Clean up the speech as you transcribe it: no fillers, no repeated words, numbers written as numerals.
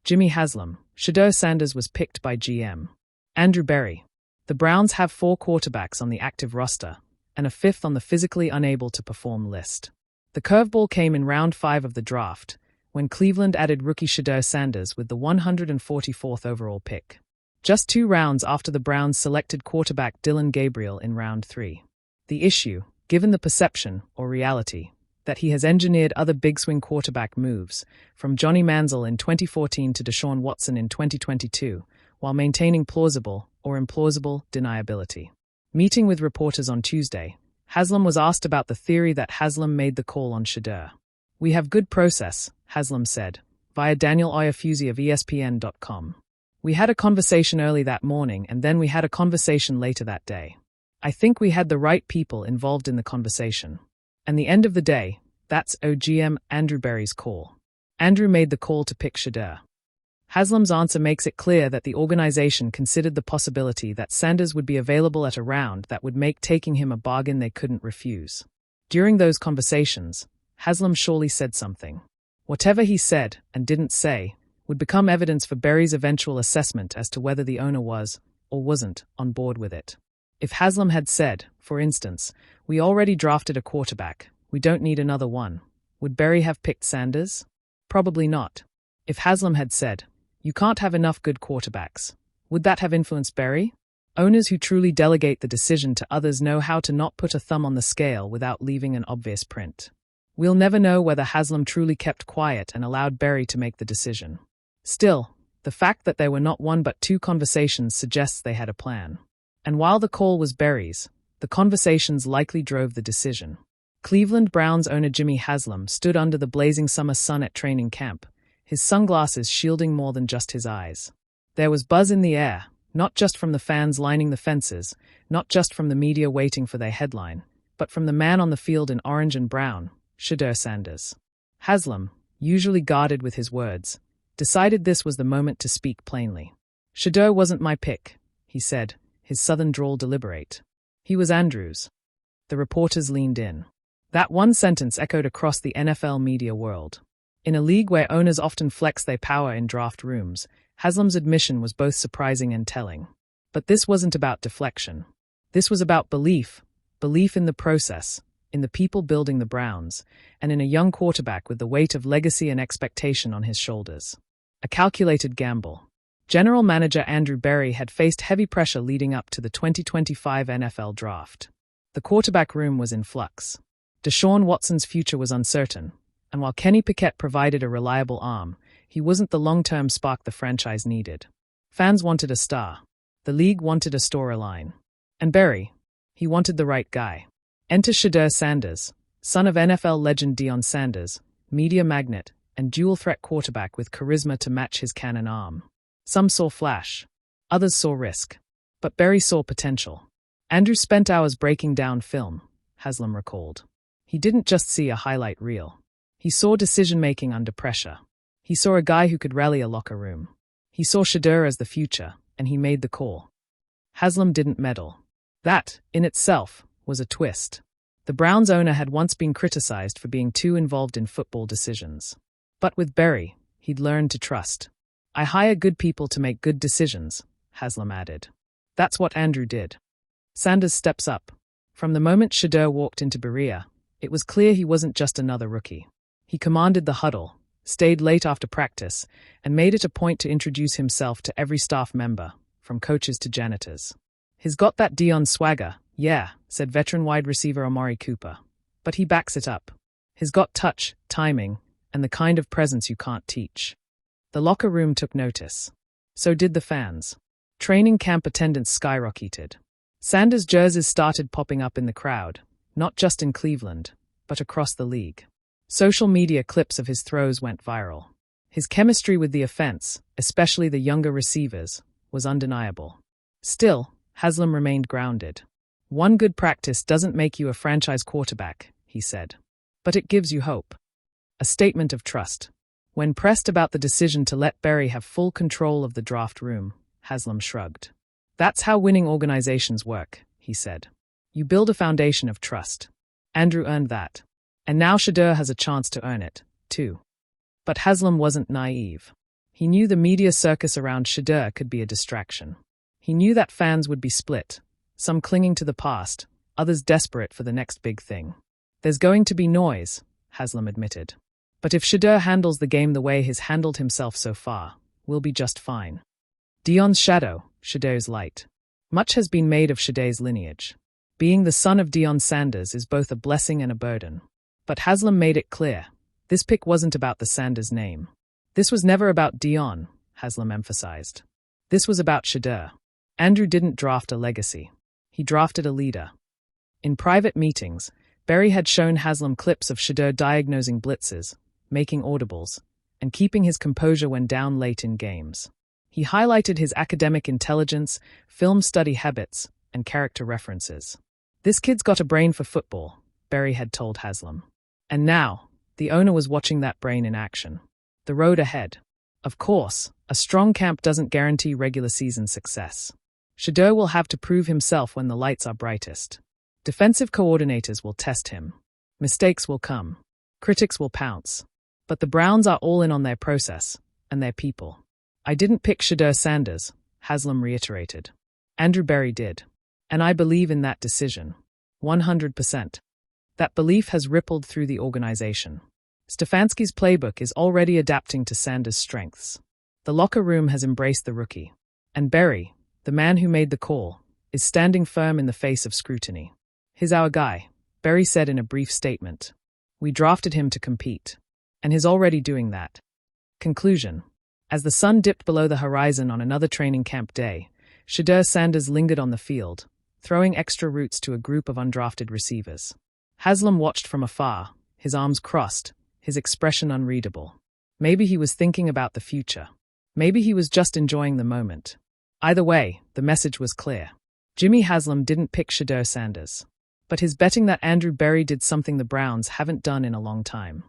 Jimmy Haslam Shedeur Sanders was picked by GM Andrew Berry. The Browns have 4 quarterbacks on the active roster, and a 5th on the physically unable to perform list. The curveball came in round 5 of the draft, when Cleveland added rookie Shedeur Sanders with the 144th overall pick. Just 2 rounds after the Browns selected quarterback Dillon Gabriel in round 3. The issue, given the perception, or reality, that he has engineered other big-swing quarterback moves, from Johnny Manziel in 2014 to Deshaun Watson in 2022, while maintaining plausible or implausible deniability. Meeting with reporters on Tuesday, Haslam was asked about the theory that Haslam made the call on Shedeur. "We have good process," Haslam said, via Daniel Oyefusey of ESPN.com. "We had a conversation early that morning and then we had a conversation later that day. I think we had the right people involved in the conversation. And the end of the day, that's OGM Andrew Berry's call. Andrew made the call to pick Shedeur." Haslam's answer makes it clear that the organization considered the possibility that Sanders would be available at a round that would make taking him a bargain they couldn't refuse. During those conversations, Haslam surely said something. Whatever he said and didn't say would become evidence for Berry's eventual assessment as to whether the owner was, or wasn't, on board with it. If Haslam had said, for instance, "We already drafted a quarterback, we don't need another one," would Berry have picked Sanders? Probably not. If Haslam had said, "You can't have enough good quarterbacks," would that have influenced Berry? Owners who truly delegate the decision to others know how to not put a thumb on the scale without leaving an obvious print. We'll never know whether Haslam truly kept quiet and allowed Berry to make the decision. Still, the fact that there were not 1 but 2 conversations suggests they had a plan. And while the call was Berry's, the conversations likely drove the decision. Cleveland Browns owner Jimmy Haslam stood under the blazing summer sun at training camp, his sunglasses shielding more than just his eyes. There was buzz in the air, not just from the fans lining the fences, not just from the media waiting for their headline, but from the man on the field in orange and brown, Shedeur Sanders. Haslam, usually guarded with his words, decided this was the moment to speak plainly. "Shedeur wasn't my pick," he said, his southern drawl deliberate. "He was Andrew's." The reporters leaned in. That one sentence echoed across the NFL media world. In a league where owners often flex their power in draft rooms, Haslam's admission was both surprising and telling. But this wasn't about deflection. This was about belief in the process, in the people building the Browns, and in a young quarterback with the weight of legacy and expectation on his shoulders. A calculated gamble. General Manager Andrew Berry had faced heavy pressure leading up to the 2025 NFL Draft. The quarterback room was in flux. Deshaun Watson's future was uncertain, and while Kenny Pickett provided a reliable arm, he wasn't the long-term spark the franchise needed. Fans wanted a star. The league wanted a storyline. And Berry, he wanted the right guy. Enter Shedeur Sanders, son of NFL legend Deion Sanders, media magnate, and dual-threat quarterback with charisma to match his cannon arm. Some saw flash. Others saw risk. But Berry saw potential. Andrew spent hours breaking down film, Haslam recalled. He didn't just see a highlight reel. He saw decision-making under pressure. He saw a guy who could rally a locker room. He saw Shedeur as the future, and he made the call. Haslam didn't meddle. That, in itself, was a twist. The Browns owner had once been criticized for being too involved in football decisions. But with Berry, he'd learned to trust. "I hire good people to make good decisions," Haslam added. That's what Andrew did. Sanders steps up. From the moment Shedeur walked into Berea, it was clear he wasn't just another rookie. He commanded the huddle, stayed late after practice, and made it a point to introduce himself to every staff member, from coaches to janitors. "He's got that Deion swagger, yeah," said veteran wide receiver Amari Cooper. "But he backs it up. He's got touch, timing, and the kind of presence you can't teach." The locker room took notice. So did the fans. Training camp attendance skyrocketed. Sanders' jerseys started popping up in the crowd, not just in Cleveland, but across the league. Social media clips of his throws went viral. His chemistry with the offense, especially the younger receivers, was undeniable. Still, Haslam remained grounded. "One good practice doesn't make you a franchise quarterback," he said. "But it gives you hope." A statement of trust. When pressed about the decision to let Berry have full control of the draft room, Haslam shrugged. "That's how winning organizations work," he said. "You build a foundation of trust." Andrew earned that. And now Shedeur has a chance to earn it, too. But Haslam wasn't naive. He knew the media circus around Shedeur could be a distraction. He knew that fans would be split, some clinging to the past, others desperate for the next big thing. There's going to be noise, Haslam admitted. But if Shedeur handles the game the way he's handled himself so far, we'll be just fine. Dion's shadow, Shedeur's light. Much has been made of Shedeur's lineage. Being the son of Shedeur Sanders is both a blessing and a burden. But Haslam made it clear, this pick wasn't about the Sanders name. This was never about Dion, Haslam emphasized. This was about Shedeur. Andrew didn't draft a legacy. He drafted a leader. In private meetings, Berry had shown Haslam clips of Shedeur diagnosing blitzes, making audibles, and keeping his composure when down late in games. He highlighted his academic intelligence, film study habits, and character references. This kid's got a brain for football, Berry had told Haslam. And now, the owner was watching that brain in action. The road ahead. Of course, a strong camp doesn't guarantee regular season success. Shedeur will have to prove himself when the lights are brightest. Defensive coordinators will test him. Mistakes will come. Critics will pounce. But the Browns are all in on their process, and their people. I didn't pick Shedeur Sanders, Haslam reiterated. Andrew Berry did. And I believe in that decision. 100%. That belief has rippled through the organization. Stefanski's playbook is already adapting to Sanders' strengths. The locker room has embraced the rookie. And Berry, the man who made the call, is standing firm in the face of scrutiny. He's our guy, Berry said in a brief statement. We drafted him to compete. And he's already doing that. Conclusion. As the sun dipped below the horizon on another training camp day, Shedeur Sanders lingered on the field, throwing extra routes to a group of undrafted receivers. Haslam watched from afar, his arms crossed, his expression unreadable. Maybe he was thinking about the future. Maybe he was just enjoying the moment. Either way, the message was clear. Jimmy Haslam didn't pick Shedeur Sanders. But he's betting that Andrew Berry did something the Browns haven't done in a long time.